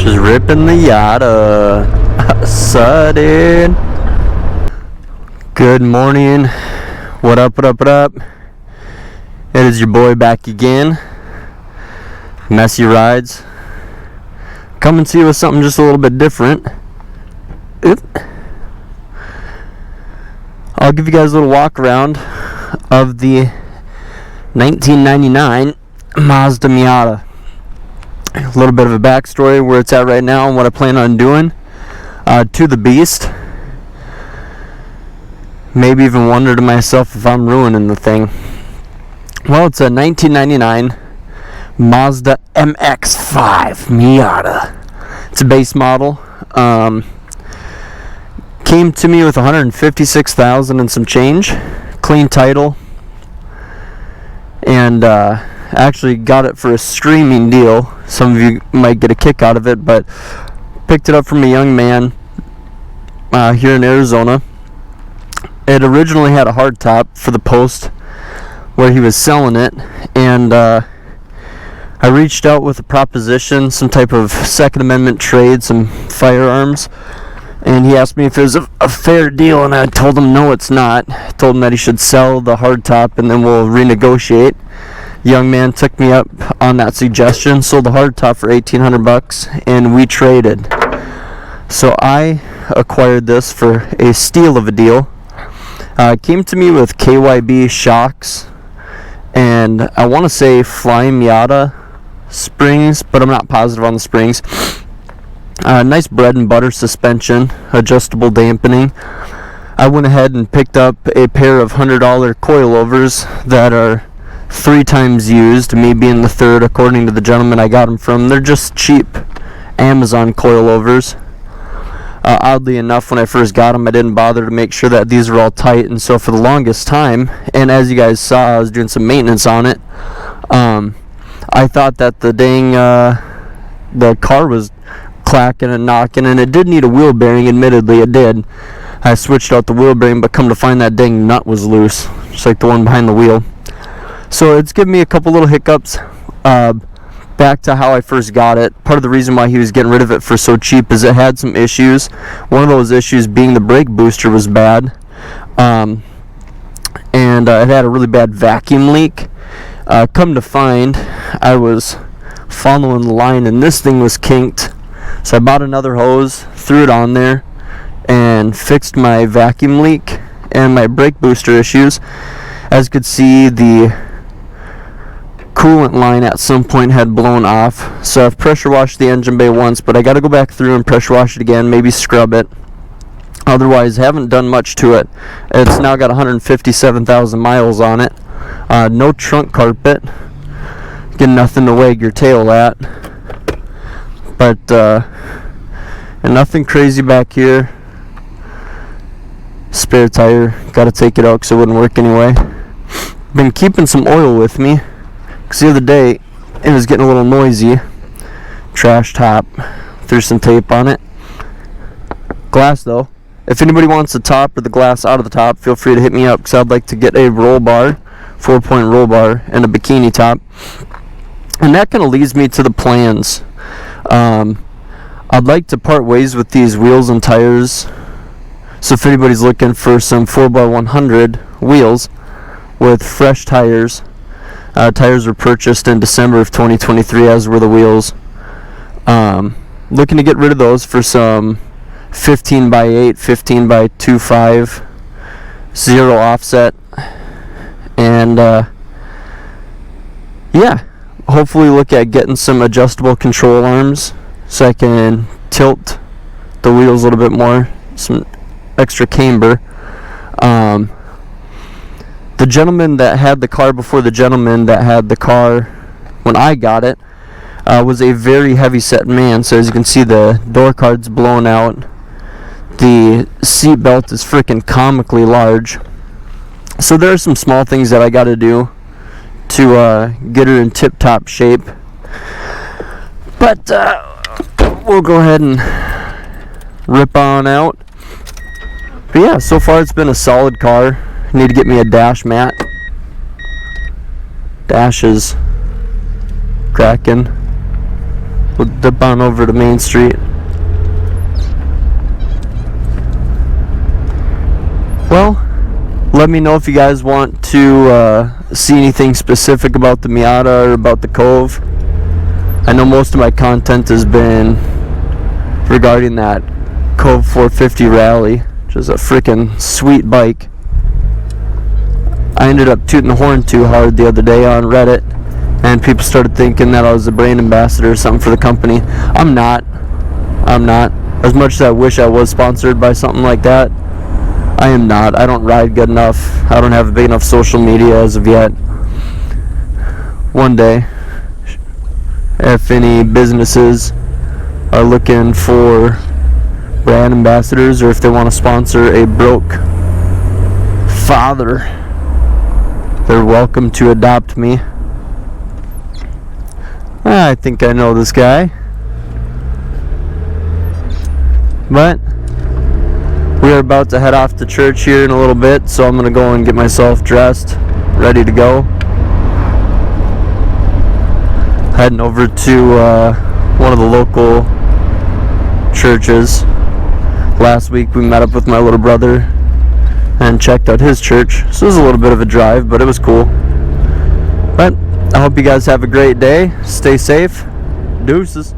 Just ripping the Miata. Sudden. Good morning. What up, what up, what up? It is your boy back again. Messy Rides. Coming to you with something just a little bit different. I'll give you guys a little walk around of the 1999 Mazda Miata. A little bit of a backstory where it's at right now and what I plan on doing to the beast. Maybe even wonder to myself if I'm ruining the thing. Well, it's a 1999 Mazda MX-5 Miata. It's a base model. Came to me with $156,000 and some change. Clean title. And actually got it for a screaming deal. Some of you might get a kick out of it, but picked it up from a young man here in Arizona. It originally had a hardtop for the post where he was selling it, and I reached out with a proposition, some type of Second Amendment trade, some firearms, and he asked me if it was a fair deal, and I told him no, it's not. I told him that he should sell the hardtop and then we'll renegotiate. The young man took me up on that suggestion, sold the hardtop for $1,800, and we traded. So I acquired this for a steal of a deal. Came to me with KYB shocks, and I want to say Flying Miata springs, but I'm not positive on the springs. Nice bread and butter suspension, adjustable dampening. I went ahead and picked up a pair of $100 coilovers that are 3 times used, me being the third according to the gentleman I got them from. They're just cheap Amazon coilovers. Oddly enough, when I first got them, I didn't bother to make sure that these were all tight, and so for the longest time, and as you guys saw, I was doing some maintenance on it. I thought that the car was clacking and knocking, and it did need a wheel bearing. Admittedly, it did. I switched out the wheel bearing, but come to find that dang nut was loose, just like the one behind the wheel. So it's given me a couple little hiccups. Back to how I first got it. Part of the reason why he was getting rid of it for so cheap is it had some issues. One of those issues being the brake booster was bad, and it had a really bad vacuum leak. Come to find, I was following the line and this thing was kinked. So I bought another hose, threw it on there, and fixed my vacuum leak and my brake booster issues. As you could see, the coolant line at some point had blown off, so I've pressure washed the engine bay once, but I got to go back through and pressure wash it again, maybe scrub it. Otherwise, haven't done much to it. It's now got 157,000 miles on it. No trunk carpet. Get nothing to wag your tail at. But and nothing crazy back here. Spare tire. Got to take it out because it wouldn't work anyway. Been keeping some oil with me. Because the other day, it was getting a little noisy. Trash top. Threw some tape on it. Glass, though. If anybody wants the top or the glass out of the top, feel free to hit me up. Because I'd like to get a roll bar, 4-point roll bar, and a bikini top. And that kind of leads me to the plans. I'd like to part ways with these wheels and tires. So if anybody's looking for some 4x100 wheels with fresh tires, tires were purchased in December of 2023, as were the wheels. Looking to get rid of those for some 15x8, 15x25, 0 offset, and yeah, hopefully look at getting some adjustable control arms so I can tilt the wheels a little bit more, some extra camber. The gentleman that had the car before the gentleman that had the car when I got it was a very heavy-set man. So as you can see, the door card's blown out. The seat belt is freaking comically large. So there are some small things that I got to do to get her in tip-top shape. But we'll go ahead and rip on out. But yeah, so far it's been a solid car. I need to get me a dash mat. Dash is cracking. we'll dip on over to Main Street. Well, let me know if you guys want to see anything specific about the Miata or about the Cove. I know most of my content has been regarding that Cove 450 Rally, which is a freaking sweet bike. I ended up tooting the horn too hard the other day on Reddit, and people started thinking that I was a brand ambassador or something for the company. I'm not. As much as I wish I was sponsored by something like that, I am not. I don't ride good enough. I don't have a big enough social media as of yet. One day, if any businesses are looking for brand ambassadors, or if they want to sponsor a broke father, they're welcome to adopt me. I think I know this guy. But we are about to head off to church here in a little bit, so I'm going to go and get myself dressed, ready to go. Heading over to one of the local churches. Last week we met up with my little brother and checked out his church. So it was a little bit of a drive, but it was cool. But I hope you guys have a great day. Stay safe. Deuces.